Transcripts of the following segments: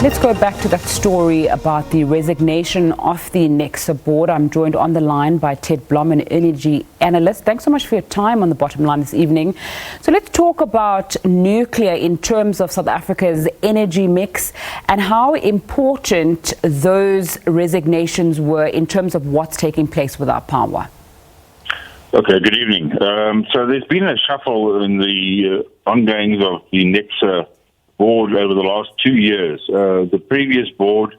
Let's go back to that story about the resignation of the Necsa board. I'm joined on the line by Ted Blom, an energy analyst. Thanks so much for your time on the bottom line this evening. So let's talk about nuclear in terms of South Africa's energy mix and how important those resignations were in terms of what's taking place with our power. Okay, good evening. So there's been a shuffle in the ongoings of the Necsa board over the last 2 years. The previous board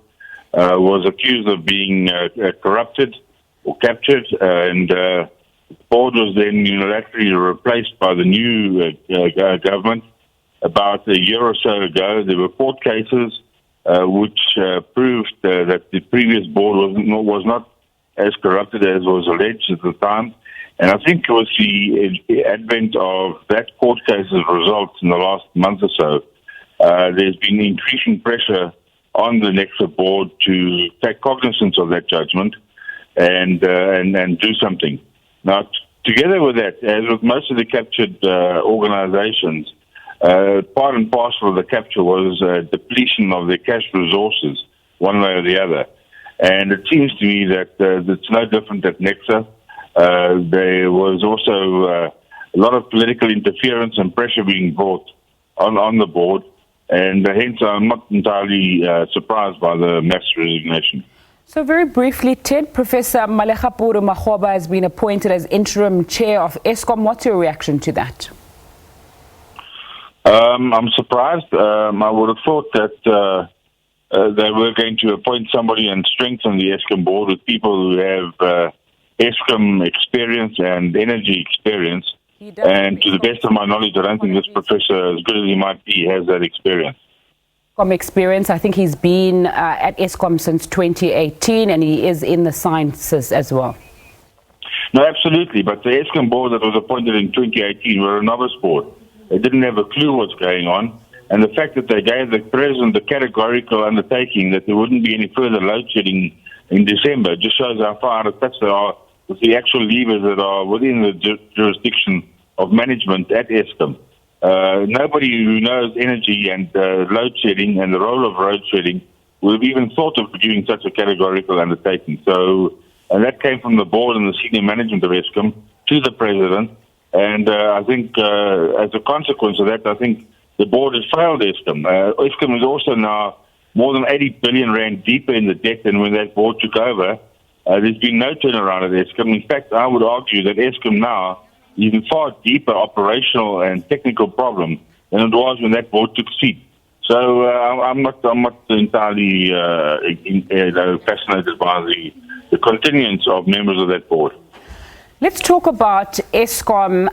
was accused of being corrupted or captured, and the board was then unilaterally replaced by the new government. About a year or so ago, there were court cases which proved that the previous board was not as corrupted as was alleged at the time. And I think it was the advent of that court case's results in the last month or so. There's been increasing pressure on the Necsa board to take cognizance of that judgment and do something. Now, together with that, as with most of the captured organizations, part and parcel of the capture was depletion of their cash resources, one way or the other. And it seems to me that it's no different at Necsa. There was also a lot of political interference and pressure being brought on the board. And hence, I'm not entirely surprised by the mass resignation. So very briefly, Ted, Professor Malekapuru Makgoba has been appointed as interim chair of Eskom. What's your reaction to that? I'm surprised. I would have thought that they were going to appoint somebody and strengthen the Eskom board with people who have Eskom experience and energy experience. And to the best of my knowledge, I don't think this professor, as good as he might be, has that experience. Eskom experience, I think he's been at Eskom since 2018, and he is in the sciences as well. No, absolutely. But the Eskom board that was appointed in 2018 were a novice board. They didn't have a clue what's going on. And the fact that they gave the president the categorical undertaking that there wouldn't be any further load shedding in December just shows how far out of touch they are with the actual levers that are within the jurisdiction of management at Eskom. Nobody who knows energy and load shedding and the role of load shedding would have even thought of doing such a categorical undertaking. So, and that came from the board and the senior management of Eskom to the president. And I think as a consequence of that, I think the board has failed Eskom. Eskom is also now more than 80 billion rand deeper in the debt than when that board took over. There's been no turnaround at Eskom. In fact, I would argue that Eskom now is in far deeper operational and technical problem than it was when that board took seat. So I'm not entirely fascinated by the continuance of members of that board. Let's talk about Eskom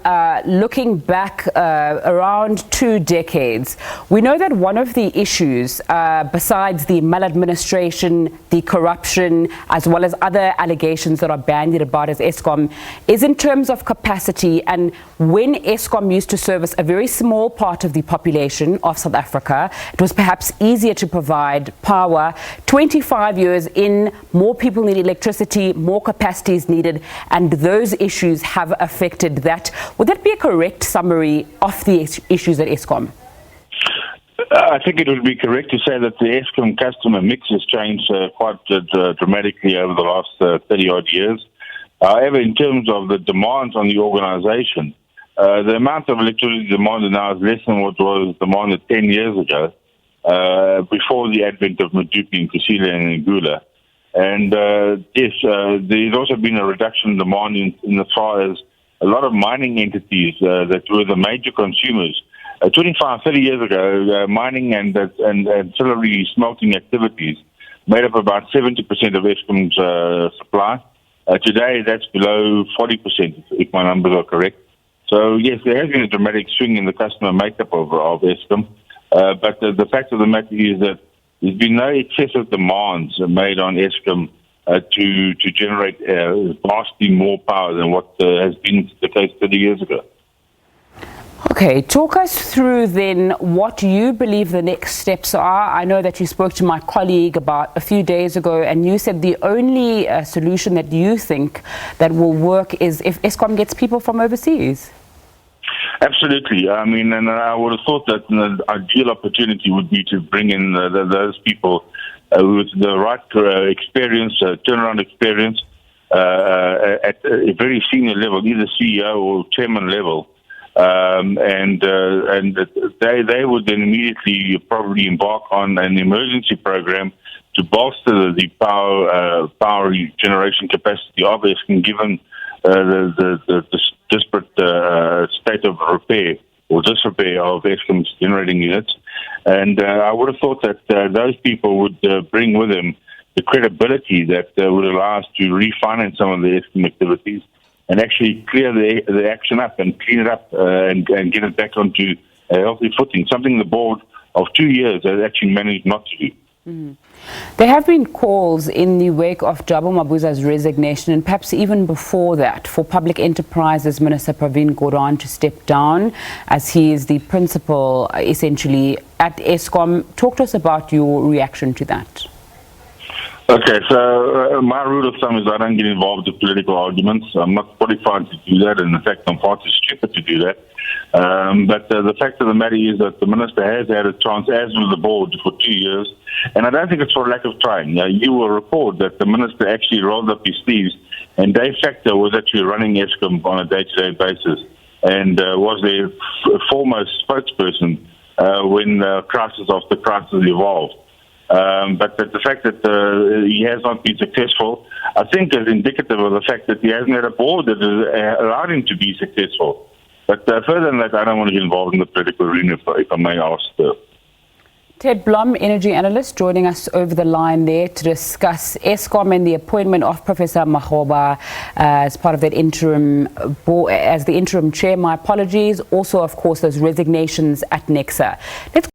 looking back around 2 decades. We know that one of the issues, besides the maladministration, the corruption, as well as other allegations that are bandied about as Eskom, is in terms of capacity. And when Eskom used to service a very small part of the population of South Africa, it was perhaps easier to provide power. 25 years in, more people need electricity, more capacity is needed, and those issues have affected that. Would that be a correct summary of the issues at Eskom? I think it would be correct to say that the Eskom customer mix has changed quite dramatically over the last 30-odd years. However, in terms of the demands on the organization, the amount of electricity demanded now is less than what was demanded 10 years ago, before the advent of Medupi and Kusile and Ngula. And yes, there's also been a reduction in demand in as far as a lot of mining entities that were the major consumers. 25, 30 years ago, mining and ancillary smelting activities made up about 70% of Eskom's supply. Today, that's below 40%, if my numbers are correct. So yes, there has been a dramatic swing in the customer makeup of Eskom. But the fact of the matter is that there's been no excessive demands made on Eskom to generate vastly more power than what has been the case 30 years ago. Okay, talk us through then what you believe the next steps are. I know that you spoke to my colleague about a few days ago, and you said the only solution that you think that will work is if Eskom gets people from overseas. Absolutely. I mean, and I would have thought that the ideal opportunity would be to bring in those people with the right experience, turnaround experience, at a very senior level, either CEO or chairman level. And they would then immediately probably embark on an emergency program to bolster the power generation capacity of Eskom, given the disparate state of repair or disrepair of Eskom's generating units. And I would have thought that those people would bring with them the credibility that would allow us to refinance some of the Eskom activities and actually clear the action up and clean it up and get it back onto a healthy footing, something the board of 2 years has actually managed not to do. There have been calls in the wake of Jabu Mabuza's resignation, and perhaps even before that, for Public Enterprises Minister Pravin Gordhan to step down, as he is the principal, essentially, at Eskom. Talk to us about your reaction to that. Okay, so my rule of thumb is I don't get involved in political arguments. I'm not qualified to do that, and in fact, I'm far too stupid to do that. But the fact of the matter is that the minister has had a chance, as with the board, for 2 years, and I don't think it's for lack of trying. You will report that the minister actually rolled up his sleeves, and de facto was actually running Eskom on a day-to-day basis, and was their foremost spokesperson when crisis after crisis evolved. But the fact that he has not been successful, I think, is indicative of the fact that he hasn't had a board that has allowed him to be successful. But further than that, I don't want to get involved in the political arena, if I may ask. Ted Blom, energy analyst, joining us over the line there to discuss Eskom and the appointment of Professor Makgoba as part of that interim board, as the interim chair. My apologies. Also, of course, those resignations at Necsa. Let's